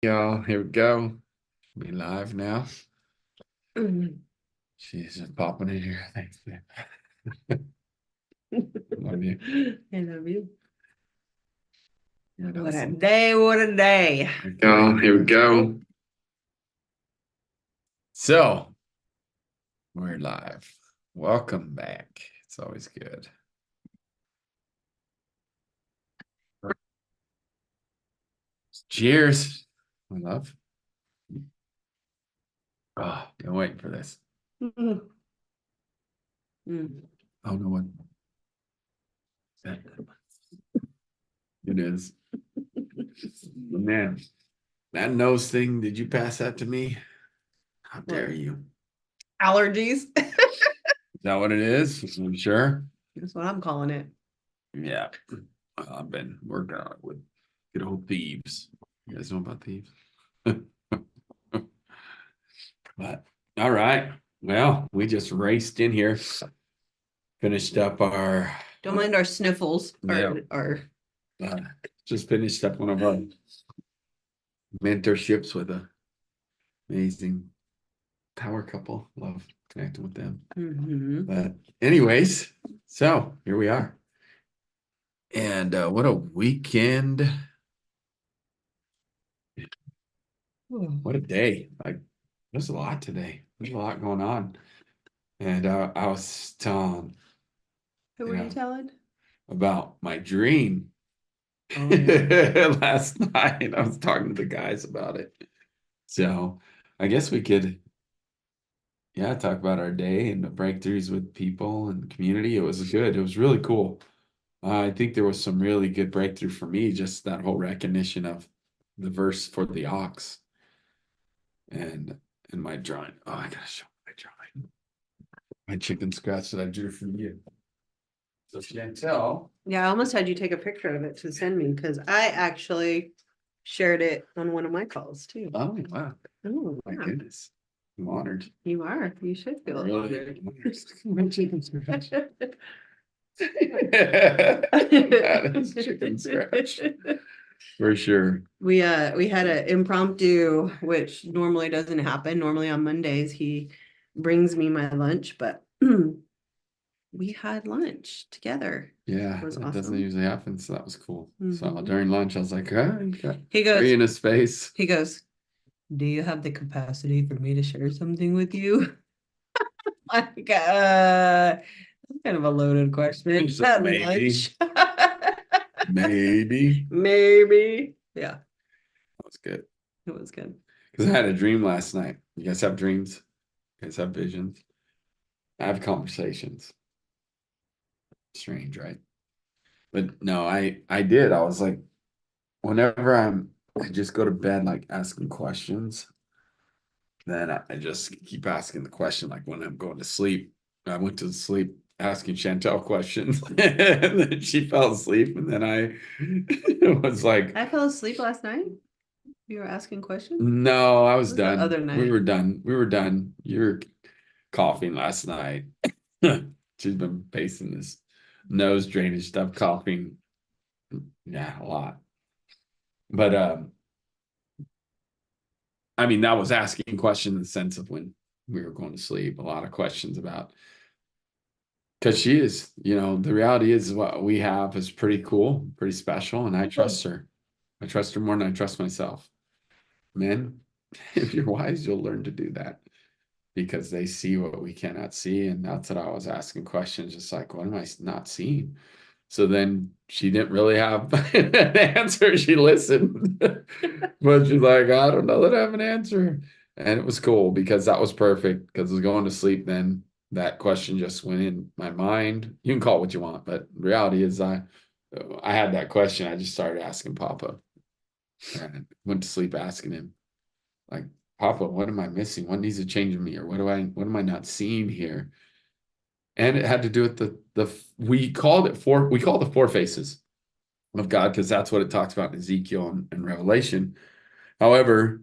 Y'all, here we go. We live now. Mhm. She's just popping in here. Thanks, man. Love you. I love you. What What else? a day, what a day. Here we go. Here we go. So we're live. Welcome back. It's always good. Cheers. My love. Oh, been waiting for this. Mhm. Mm. Oh no what it is. Man, that nose thing, did you pass that to me? How dare What? you? Allergies. Is that what it is? I'm sure. That's what I'm calling it. Yeah. I've been working on it with good old thieves. You guys know about thieves? But all right. Well, we just raced in here, finished up our Don't mind our sniffles. yeah, uh, just finished up one of our mentorships with a amazing power couple. Love connecting with them. Mhm. But anyways, so here we are. And what a weekend. What a day. Like there's a lot today. There's a lot going on. And I was telling, Who you were you know, telling? about my dream Oh yeah. last night. I was talking to the guys about it. So I guess we could, yeah, talk about our day and the breakthroughs with people and community. It was good. It was really cool. I think there was some really good breakthrough for me, just that whole recognition of the verse for the ox and in my drawing. Oh, I gotta show my drawing. My chicken scratch that I drew for you. So Chantel. Yeah, I almost had you take a picture of it to send me because I actually shared it on one of my calls too. Oh wow. Oh, My yeah. goodness. I'm honored. You are. You should feel Really honored. honored. My chicken scratch. That is chicken scratch for sure. We had an impromptu, which normally doesn't happen. Normally on Mondays he brings me my lunch, but we had lunch together. Yeah, It was it doesn't awesome. usually happen, so that was cool. So Mhm. during lunch, I was like, you got He three goes, in a space. he goes, do you have the capacity for me to share something with you? Like, that's kind of a loaded question So at maybe, lunch. maybe. Maybe. Yeah, That was good. it was good. Because I had a dream last night. You guys have dreams? You guys have visions? I have conversations. Strange, right? But no, I did. I was like, whenever I just go to bed like asking questions, then I just keep asking the question like when I'm going to sleep. I went to sleep asking Chantel questions, and then she fell asleep, and then I was like, I fell asleep last night. You were asking questions? "No, I It was was the done. other We night. were done. We were done. You were coughing last night." She's been pacing this nose drainage stuff, coughing. Yeah, a lot. But I mean, that was asking questions in the sense of when we were going to sleep. A lot of questions about because she is, the reality is what we have is pretty cool, pretty special, and I trust her. I trust her more than I trust myself. Men, if you're wise, you'll learn to do that because they see what we cannot see. And that's what I was asking questions, just like, what am I not seeing? So then she didn't really have an answer. She listened, but she's like, I don't know that I have an answer. And it was cool because that was perfect because I was going to sleep then. That question just went in my mind. You can call it what you want, but the reality is I had that question. I just started asking Papa and went to sleep asking him, like, Papa, what am I missing? What needs to change in me? Or what am I not seeing here? And it had to do with we call the four faces of God because that's what it talks about in Ezekiel and Revelation. However,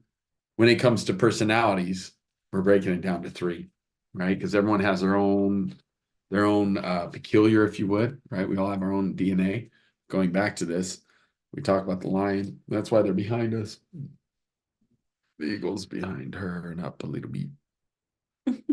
when it comes to personalities, we're breaking it down to three, right? Because everyone has their own peculiar, if you would, right? We all have our own DNA. Going back to this, we talk about the lion. That's why they're behind us. The eagle's behind her and up a little bit. And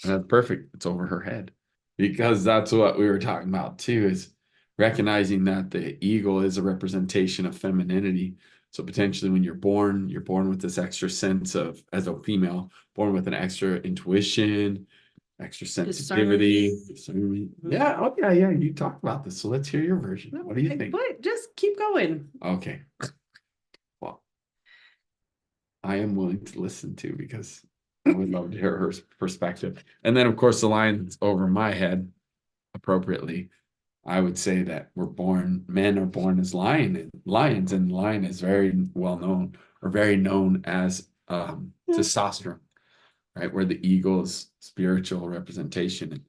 that's perfect. It's over her head. Because that's what we were talking about too, is recognizing that the eagle is a representation of femininity. So potentially when you're born with this extra sense of, as a female, born with an extra intuition, extra sensitivity. Discernment. Yeah, oh yeah, yeah. You talked about this. So let's hear your version. What do you think? But just keep going. Okay. Well, I am willing to listen to because I would love to hear her perspective. And then, of course, the line's over my head appropriately. I would say that men are born as lions, and lion is very well known or very known as testosterone, right? Where the eagle is spiritual representation and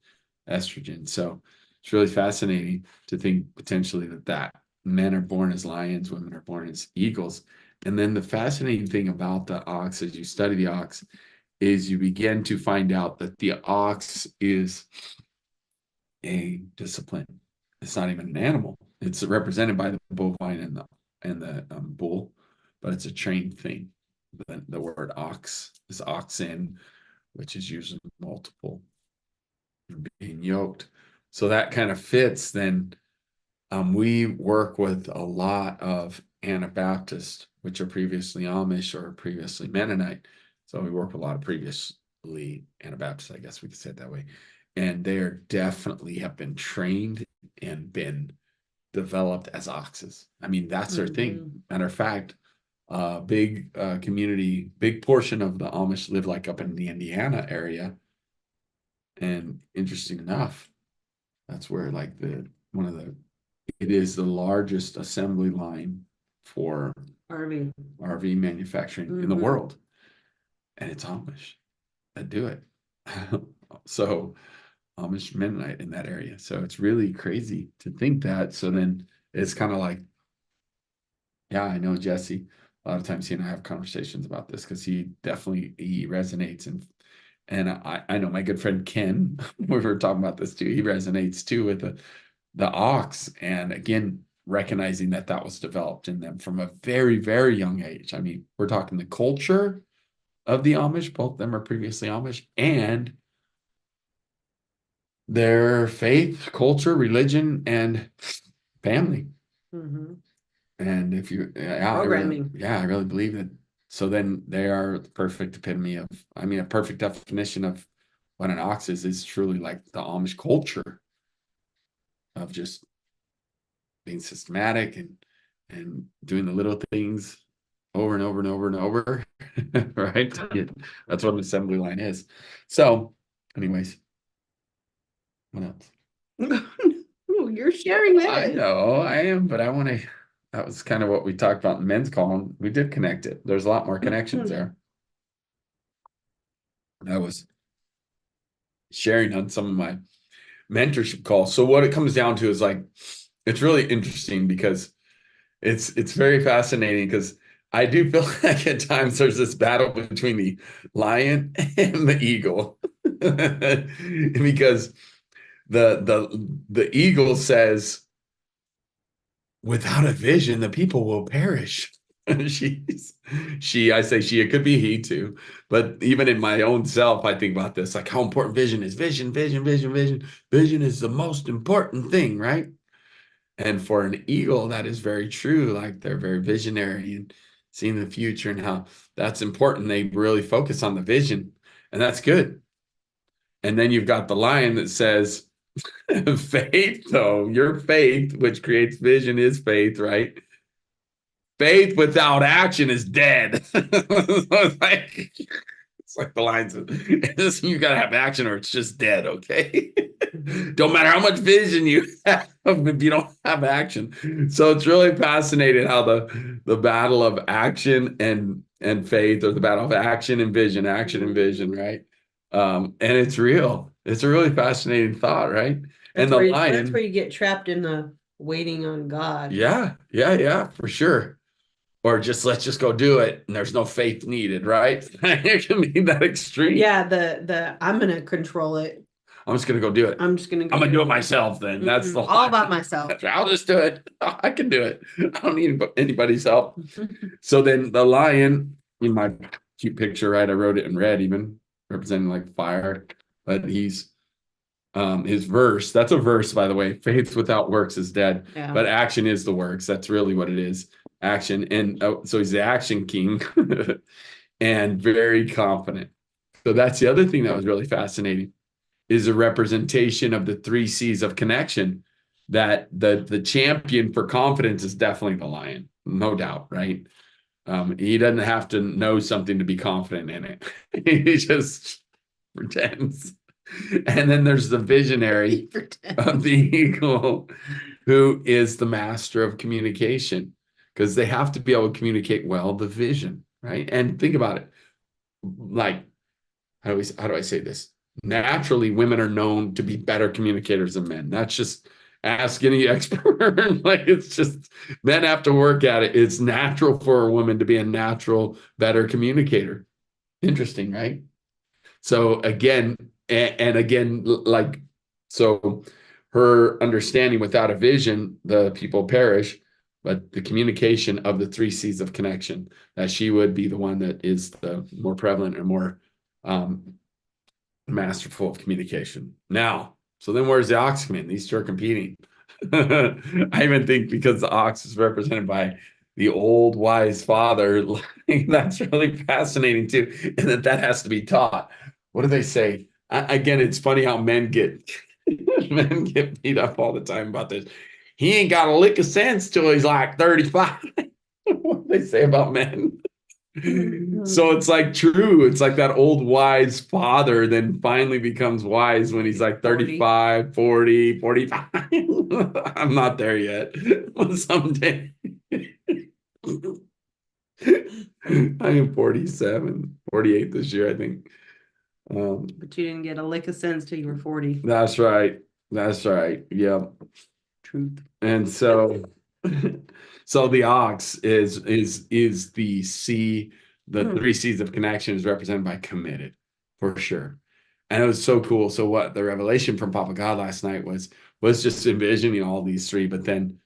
estrogen. So it's really fascinating to think potentially that men are born as lions, women are born as eagles. And then the fascinating thing about the ox, as you study the ox, is you begin to find out that the ox is a discipline. It's not even an animal. It's represented by the bovine and the bull, but it's a trained thing. The word ox is oxen, which is usually multiple being yoked. So that kind of fits. Then we work with a lot of Anabaptists, which are previously Amish or previously Mennonite. So we work with a lot of previously Anabaptists, I guess we could say it that way. And they are definitely have been trained and been developed as oxes. I mean, that's their thing. Matter of fact, big community, big portion of the Amish live like up in the Indiana area. And interesting enough, that's where like it is the largest assembly line for RV manufacturing in the world. And it's Amish that do it. So Amish Mennonite in that area. So it's really crazy to think that. So then it's kind of like, yeah, I know Jesse. A lot of times he and I have conversations about this because he resonates and I know my good friend Ken, we were talking about this too. He resonates too with the ox. And again, recognizing that that was developed in them from a very, very young age. I mean, we're talking the culture of the Amish, both of them are previously Amish, and their faith, culture, religion, and family. And if you, yeah, Programming. I really believe it. So then they are the perfect epitome of, I mean, a perfect definition of what an ox is truly like the Amish culture of just being systematic and doing the little things over and over and over and over, right? That's what an assembly line is. So, anyways, what else? Oh, you're sharing that. I know I am, but I want to. That was kind of what we talked about in men's call. And we did connect it. There's a lot more connections there. I was sharing on some of my mentorship calls. So what it comes down to is like, it's really interesting because it's very fascinating because I do feel like at times there's this battle between the lion and the eagle because the eagle says, without a vision, the people will perish. I say she, it could be he too. But even in my own self, I think about this, like how important vision is. Vision, vision, vision, vision. Vision is the most important thing, right? And for an eagle, that is very true. Like they're very visionary and seeing the future and how that's important. They really focus on the vision, and that's good. And then you've got the lion that says, faith, though, your faith, which creates vision, is faith, right? Faith without action is dead. So it's like the lines of you gotta have action or it's just dead, okay? Don't matter how much vision you have if you don't have action. So it's really fascinating how the battle of action and faith, or the battle of action and vision, right? And it's real. It's a really fascinating thought, right? And the lion, that's where you get trapped in the waiting on God. Yeah, for sure. Or just let's just go do it, and there's no faith needed, right? It can be that extreme. Yeah, the I'm gonna control it. I'm just gonna go do it. I'm just gonna go I'm gonna do do it it. myself then. That's the All lie. about myself. I'll just do it. I can do it. I don't need anybody's help. So then the lion in my cute picture, right? I wrote it in red, even representing like fire. But he's his verse, that's a verse, by the way. Faith without works is dead, Yeah. but action is the works. That's really what it is. Action. And so he's the action king and very confident. So that's the other thing that was really fascinating is a representation of the three C's of connection, that the champion for confidence is definitely the lion, no doubt, right? He doesn't have to know something to be confident in it. He just pretends. And then there's the visionary of the eagle, who is the master of communication, because they have to be able to communicate well the vision, right? And think about it, like how do I say this? Naturally, women are known to be better communicators than men. That's just ask any expert. Like it's just men have to work at it. It's natural for a woman to be a natural, better communicator. Interesting, right? So again, and again, like so her understanding without a vision, the people perish, but the communication of the three C's of connection, that she would be the one that is the more prevalent and more um, masterful of communication. Now, so then where's the ox come in? These two are competing. I even think because the ox is represented by the old wise father, like, that's really fascinating too, and that has to be taught. What do they say? Again, it's funny how men get men get beat up all the time about this. He ain't got a lick of sense till he's like 35. What do they say about men? So it's like true. It's like that old wise father then finally becomes wise when he's like 35, 40, 45. I'm not there yet. Someday. I am 47, 48 this year, I think. But you didn't get a lick of sense till you were 40. That's right. That's right. Yeah. Truth. And so so the ox is the C, the three C's of connection is represented by committed, for sure. And it was so cool. So what the revelation from Papa God last night was just envisioning all these three, but then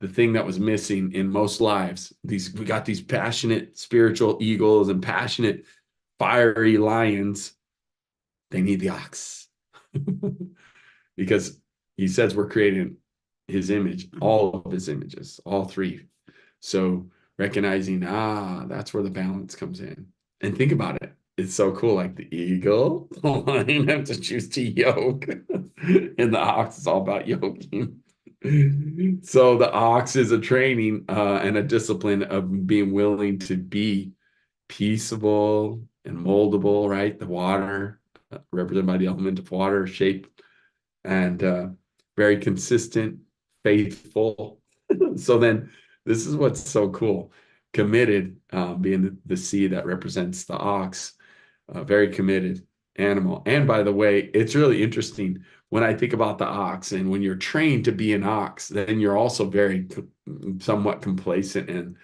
the thing that was missing in most lives, we got these passionate spiritual eagles and passionate fiery lions. They need the ox. Because he says we're creating his image, all of his images, all three. So recognizing, that's where the balance comes in. And think about it. It's so cool. Like the eagle, the lion have to choose to yoke, and the ox is all about yoking. So the ox is a training and a discipline of being willing to be peaceable and moldable, right? The water, represented by the element of water, shape and very consistent, faithful. So then this is what's so cool. Committed, being the C that represents the ox, very committed animal. And by the way, it's really interesting when I think about the ox, and when you're trained to be an ox, then you're also very somewhat complacent and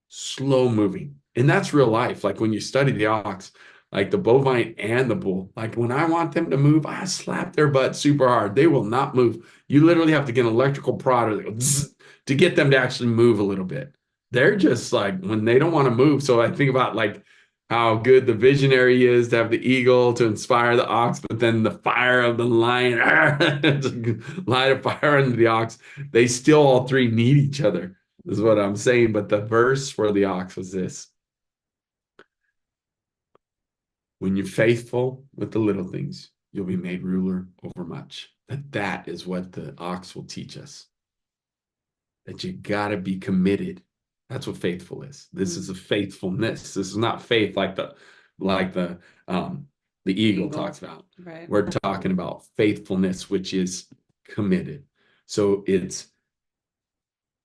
slow moving. And that's real life. Like when you study the ox, like the bovine and the bull, like when I want them to move, I slap their butt super hard. They will not move. You literally have to get an electrical prod that goes to get them to actually move a little bit. They're just like when they don't want to move. So I think about like how good the visionary is to have the eagle to inspire the ox, but then the fire of the lion to light a fire under the ox. They still all three need each other is what I'm saying. But the verse for the ox was this: when you're faithful with the little things, you'll be made ruler over much. That is what the ox will teach us. That you gotta be committed. That's what faithful is. This is a faithfulness. This is not faith like the eagle talks about. Right. We're talking about faithfulness, which is committed. So it's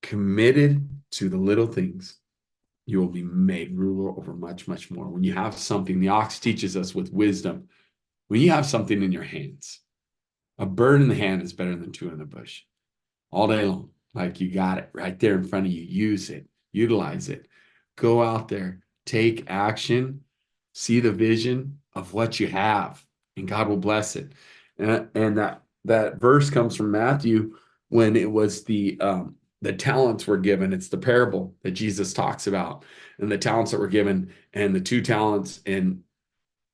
committed to the little things, you will be made ruler over much, much more. When you have something, the ox teaches us with wisdom, when you have something in your hands, a bird in the hand is better than two in the bush all day long. Like you got it right there in front of you. Use it, utilize it. Go out there, take action, see the vision of what you have, and God will bless it. And that verse comes from Matthew when it was the talents were given. It's the parable that Jesus talks about, and the talents that were given, and the 2 talents, and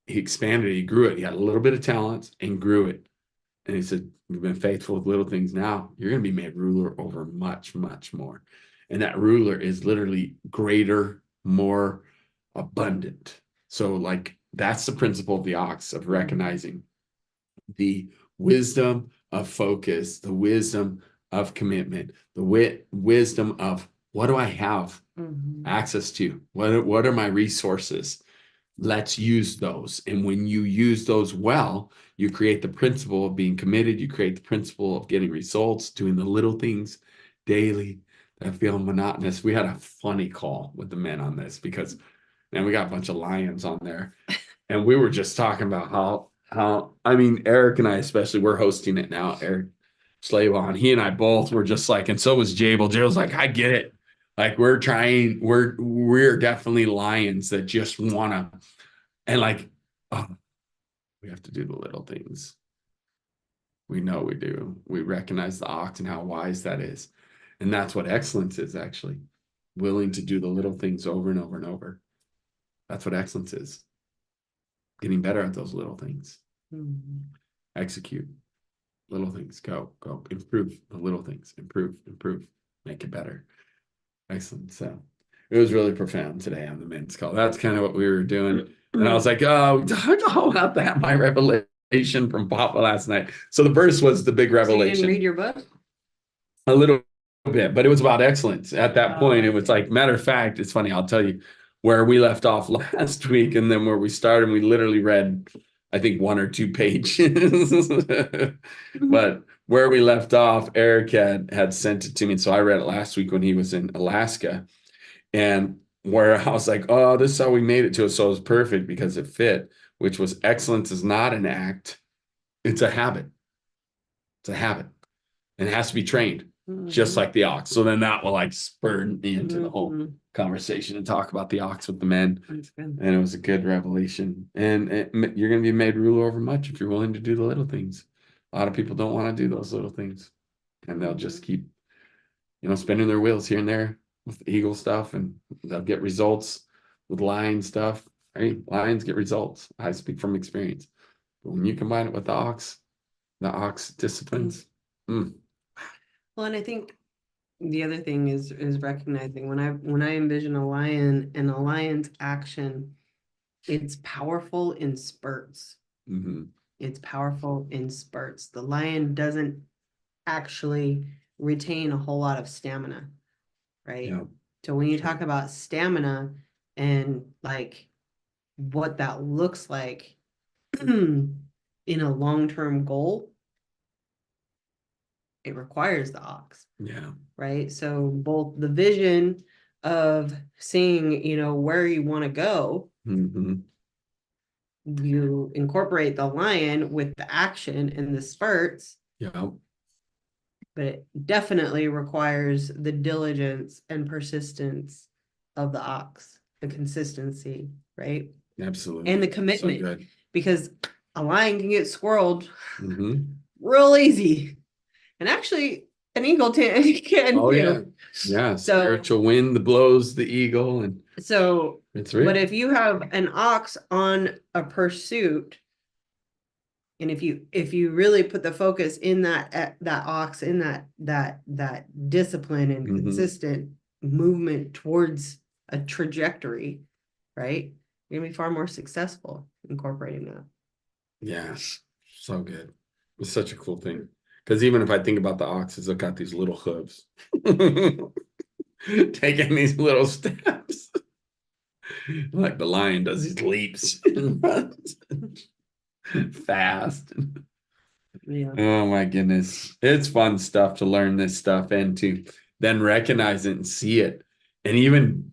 he expanded it, he grew it. He had a little bit of talents and grew it. And he said, "You've been faithful with little things. Now you're going to be made ruler over much, much more." And that ruler is literally greater, more abundant. So, like, that's the principle of the ox, of recognizing the wisdom of focus, the wisdom of commitment, the wisdom of what do I have access to? What are my resources? Let's use those. And when you use those well, you create the principle of being committed. You create the principle of getting results, doing the little things daily that feel monotonous. We had a funny call with the men on this because, man, we got a bunch of lions on there. And we were just talking about how, I mean, Eric and I, especially, we're hosting it now, Eric Slavon. He and I both were just like, and so was Jabel. Jabel's like, I get it. Like, we're definitely lions that just wanna, and like, oh, we have to do the little things. We know we do. We recognize the ox and how wise that is. And that's what excellence is, actually. Willing to do the little things over and over and over. That's what excellence is. Getting better at those little things. Execute little things. Go. Improve the little things. Improve. Make it better. Excellent. So it was really profound today on the men's call. That's kind of what we were doing. And I was like, oh, talk all about that. My revelation from Papa last night. So the verse was the big So you didn't revelation. read your book? A little bit, but it was about excellence. At that point, it was like, matter of fact, it's funny, I'll tell you where we left off last week and then where we started, we literally read, I think, 1 or 2 pages. But where we left off, Eric had sent it to me. And so I read it last week when he was in Alaska. And where I was like, oh, this is how we made it to it. So it was perfect because it fit, which was excellence is not an act, it's a habit. It's a habit. And it has to be trained, just like the ox. So then that will like spur me into the whole conversation and talk about the ox with the men. And it was a good revelation. And you're going to be made ruler over much if you're willing to do the little things. A lot of people don't want to do those little things. And they'll just keep, spinning their wheels here and there with the eagle stuff, and they'll get results with lion stuff. Right? Lions get results. I speak from experience. But when you combine it with the ox disciplines. Well, and I think the other thing is recognizing when I envision a lion and a lion's action, it's powerful in spurts. It's powerful in spurts. The lion doesn't actually retain a whole lot of stamina, right? Yeah. So when you talk about stamina and like what that looks like in a long-term goal, it requires the ox. Yeah. Right. So both the vision of seeing, where you want to go, you incorporate the lion with the action and the spurts. Yeah. But it definitely requires the diligence and persistence of the ox, the consistency, right? Absolutely. And the commitment. So good. Because a lion can get squirreled real easy. And actually, an eagle can too. Yeah. Spiritual wind blows the eagle, and so it's real. But if you have an ox on a pursuit, and if you really put the focus in that ox, in that discipline and consistent movement towards a trajectory, right? You're gonna be far more successful incorporating that. Yes, so good. It's such a cool thing. Because even if I think about the oxes, they've got these little hooves. Taking these little steps. Like the lion does these leaps and runs fast. Yeah. Oh my goodness. It's fun stuff to learn this stuff and to then recognize it and see it. And even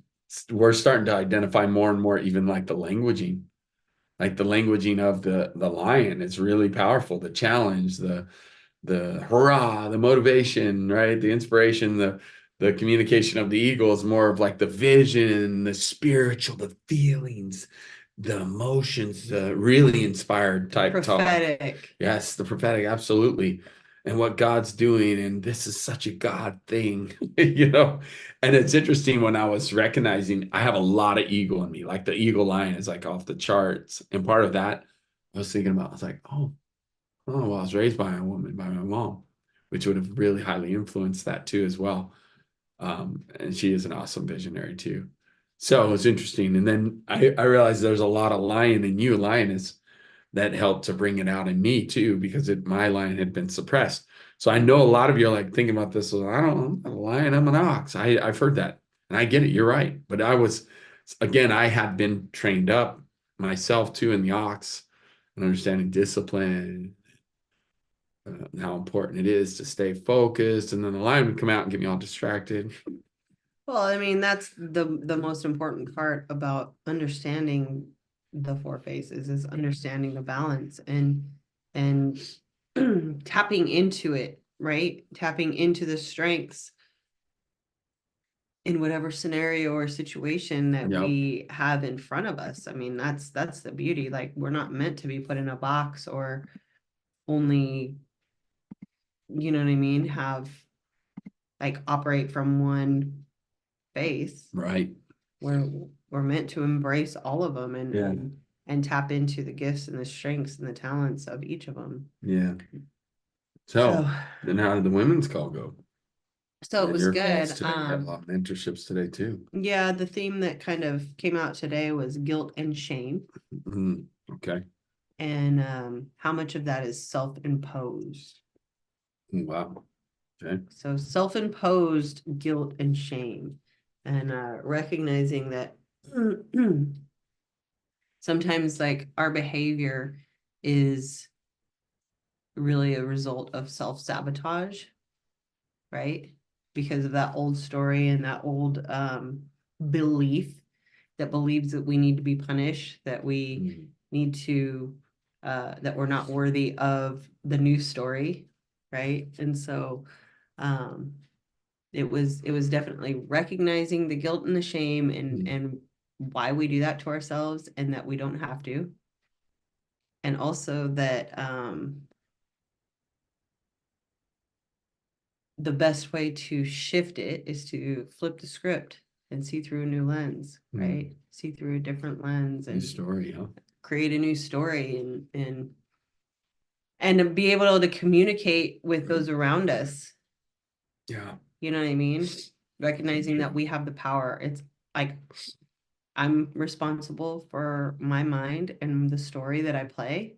we're starting to identify more and more, even like the languaging. Like the languaging of the lion is really powerful. The challenge, the hurrah, the motivation, right? The inspiration, the communication of the eagle is more of like the vision, the spiritual, the feelings, the emotions, the really inspired type talk. Prophetic. Yes, the prophetic, absolutely. And what God's doing, and this is such a God thing, you know. And it's interesting when I was recognizing I have a lot of eagle in me, like the eagle line is like off the charts. And part of that I was thinking about, I was like, well, I was raised by a woman, by my mom, which would have really highly influenced that too, as well. And she is an awesome visionary too. So it was interesting. And then I realized there's a lot of lion in you, lioness, that helped to bring it out in me too, because my lion had been suppressed. So I know a lot of you are like thinking about this. I don't, I'm not a lion, I'm an ox. I've heard that. And I get it, you're right. But again, I had been trained up myself too in the ox and understanding discipline, how important it is to stay focused. And then the lion would come out and get me all distracted. Well, I mean, that's the most important part about understanding the four phases is understanding the balance and tapping into it, right? Tapping into the strengths in whatever scenario or situation that Yep. we have in front of us. I mean, that's the beauty. Like we're not meant to be put in a box or only, you know what I mean, have like operate from one base. Right. We're we're meant to embrace all of them Yeah. and tap into the gifts and the strengths and the talents of each of them. Yeah. So So then how did the women's call go? so it was Your calls good. today. You had a lot of mentorships today too. Yeah, the theme that kind of came out today was guilt and shame, Okay. and how much of that is self-imposed. Wow. Okay. So self-imposed guilt and shame, and recognizing that sometimes like our behavior is really a result of self-sabotage, right? Because of that old story and that old belief that believes that we need to be punished, that we need to that we're not worthy of the new story, right? And so um it was definitely recognizing the guilt and the shame and why we do that to ourselves and that we don't have to. And also that the best way to shift it is to flip the script and see through a new lens, right? See through a different lens New and story, huh? create a new story and to be able to communicate with those around us. Yeah. You know what I mean? Recognizing that we have the power. It's like I'm responsible for my mind and the story that I play,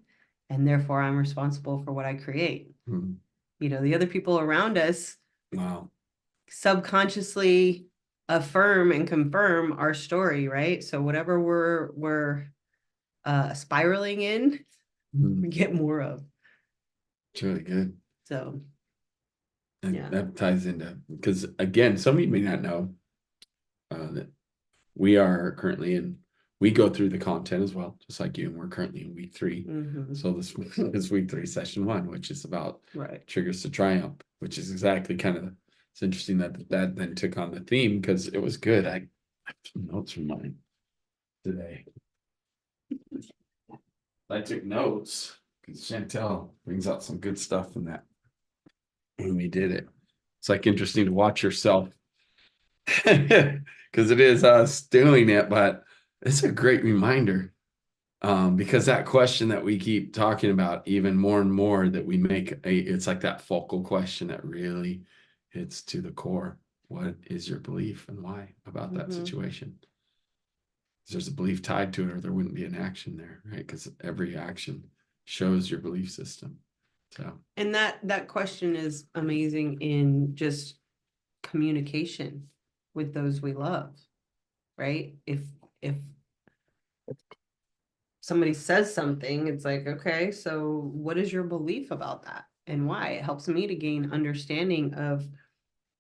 and therefore I'm responsible for what I create. You know, the other people around us Wow. subconsciously affirm and confirm our story, right? So whatever we're spiraling in, we get more of. It's really good. So And yeah. that ties into, because again, some of you may not know that we are currently we go through the content as well, just like you, and we're currently in week 3. So this is week 3, session 1, which is about Right. triggers to triumph, which is exactly kind of, it's interesting that then took on the theme because it was good. I have some notes from mine today. I took notes because Chantel brings out some good stuff in that when we did it. It's like interesting to watch yourself because it is us doing it, but it's a great reminder. Because that question that we keep talking about, even more and more, that we make it's like that focal question that really hits to the core. What is your belief and why about that situation? There's a belief tied to it, or there wouldn't be an action there, right? Because every action shows your belief system. So, And that question is amazing in just communication with those we love, right? If somebody says something, it's like, okay, so what is your belief about that and why? It helps me to gain understanding of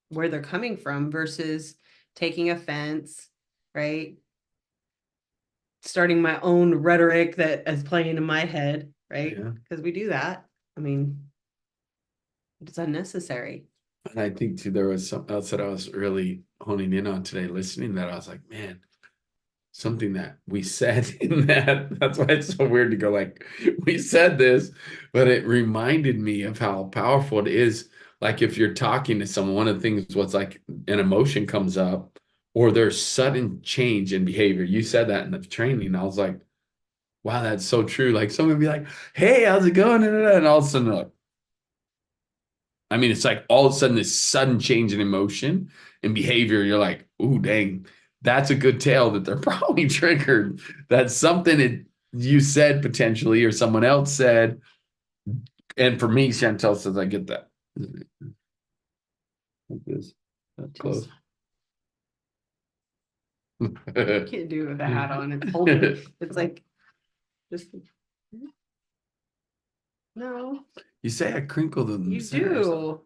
where they're coming from versus taking offense, right? Starting my own rhetoric that is playing in my head, right? yeah. Because we do that. I mean, it's unnecessary. And I think too, there was something else that I was really honing in on today, listening, that I was like, man, something that we said in that. That's why it's so weird to go like, we said this, but it reminded me of how powerful it is. Like if you're talking to someone, one of the things what's like an emotion comes up or there's sudden change in behavior. You said that in the training. I was like, wow, that's so true. Like someone would be like, hey, how's it going? And all of a sudden, like, I mean, it's like all of a sudden this sudden change in emotion and behavior. You're like, ooh, dang, that's a good tale that they're probably triggered. That's something you said potentially or someone else said. And for me, Chantel says, I get that. Like this. That's close. Just can't do it with a hat on. It's holding. It's like just no. You say I crinkled in the You center. do,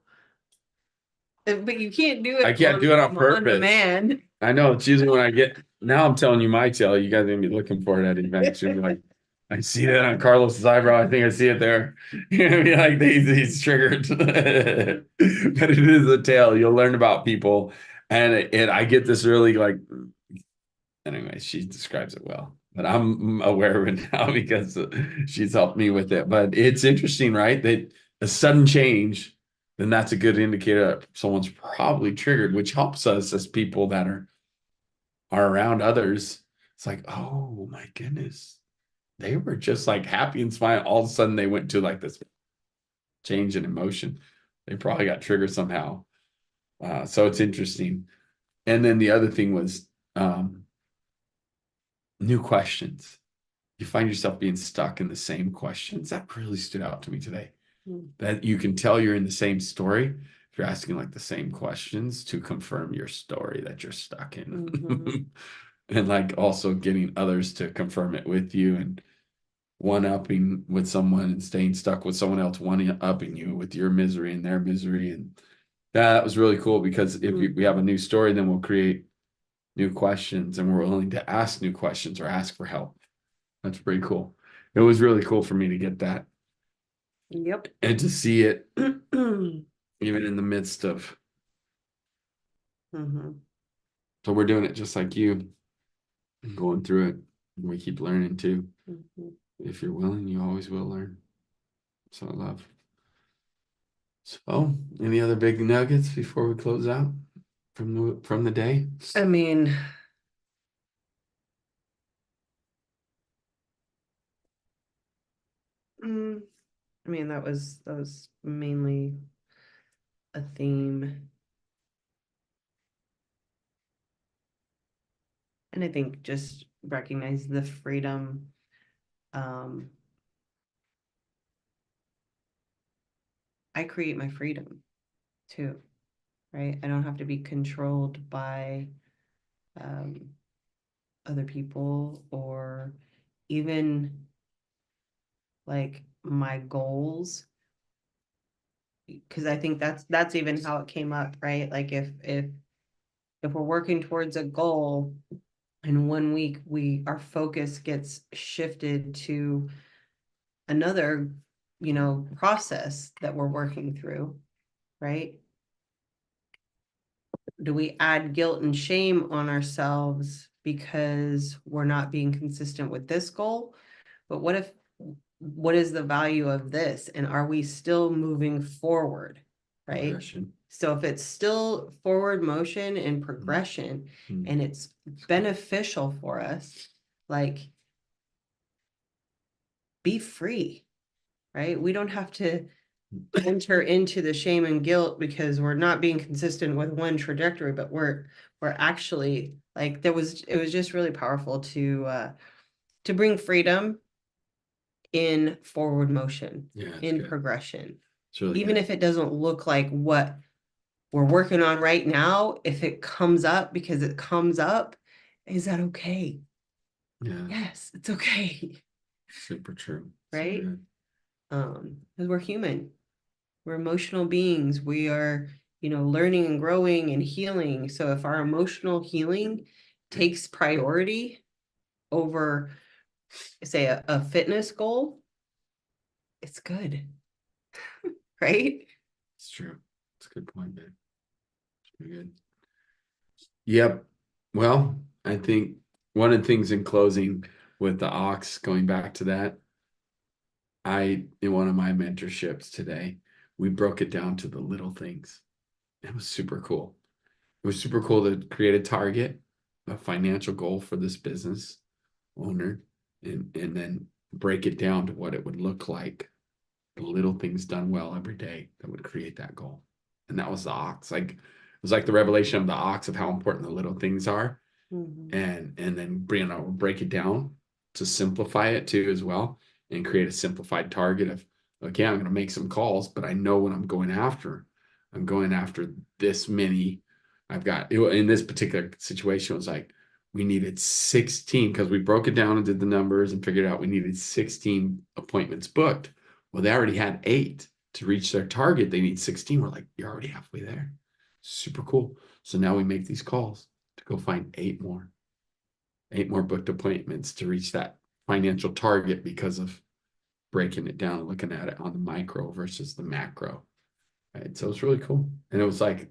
but you can't do I it can't do it on on purpose. demand. I know it's usually when I get now I'm telling you my tale. You guys are gonna be looking for it at events. You'll be like, I see that on Carlos's eyebrow. I think I see it there. You're gonna be like he's triggered. But it is a tale. You'll learn about people. And I get this really like anyway, she describes it well. But I'm aware of it now because she's helped me with it. But it's interesting, right? That a sudden change, then that's a good indicator that someone's probably triggered, which helps us as people that are around others. It's like, oh my goodness, they were just like happy and smiling. All of a sudden, they went to like this change in emotion. They probably got triggered somehow. So it's interesting. And then the other thing was new questions. You find yourself being stuck in the same questions. That really stood out to me today. That you can tell you're in the same story if you're asking like the same questions to confirm your story that you're stuck in. Mhm. And like also getting others to confirm it with you and one upping with someone and staying stuck with someone else one upping you with your misery and their misery. And that was really cool because if we have a new story, then we'll create new questions and we're willing to ask new questions or ask for help. That's pretty cool. It was really cool for me to get that Yep. and to see it Mhm. even in the midst of. So we're doing it just like you, going through it. We keep learning too. Mhm. If you're willing, you always will learn. So I love. So, any other big nuggets before we close out from the day? I mean, mm, that was mainly a theme, and I think just recognize the freedom. Um, I create my freedom too, right? I don't have to be controlled by um, other people or even like my goals, because I think that's even how it came up, right? Like if we're working towards a goal and 1 week our focus gets shifted to another, process that we're working through, right? Do we add guilt and shame on ourselves because we're not being consistent with this goal? But what is the value of this? And are we still moving forward? Right. Progression. So if it's still forward motion and progression and it's beneficial for us, like be free, right? We don't have to enter into the shame and guilt because we're not being consistent with one trajectory, but we're actually like it was just really powerful to bring freedom in forward motion, Yeah, in good. progression. It's really Even good. if it doesn't look like what we're working on right now, if it comes up because it comes up, is that okay? Yeah, Yes, it's okay. super true. So Right? good. Because we're human. We're emotional beings. We are, learning and growing and healing. So if our emotional healing takes priority over, say, a fitness goal, it's good, right? It's true. It's a good point, man. It's pretty good. Yep. Well, I think one of the things in closing with the ox, going back to that, in one of my mentorships today, we broke it down to the little things. It was super cool. It was super cool to create a target, a financial goal for this business owner, and then break it down to what it would look like, the little things done well every day that would create that goal. And that was the ox. Like it was like the revelation of the ox of how important the little things are, Mhm. and then break it down to simplify it too as well, and create a simplified target of, okay, I'm going to make some calls, but I know what I'm going after. I'm going after this many. I've got in this particular situation, it was like we needed 16 because we broke it down and did the numbers and figured out we needed 16 appointments booked. Well, they already had 8 to reach their target. They need 16. We're like, you're already halfway there. Super cool. So now we make these calls to go find 8 more booked appointments to reach that financial target because of breaking it down and looking at it on the micro versus the macro. Right. So it's really cool. And it was like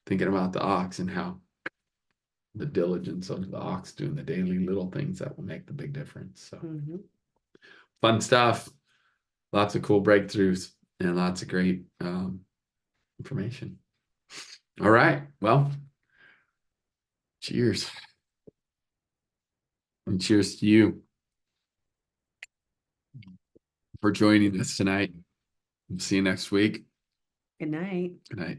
thinking about the ox and how the diligence of the ox doing the daily little things that will make the big difference. So Mhm. fun stuff. Lots of cool breakthroughs and lots of great information. All right. Well, cheers. And cheers to you for joining us tonight. See you next week. Good night. Good night.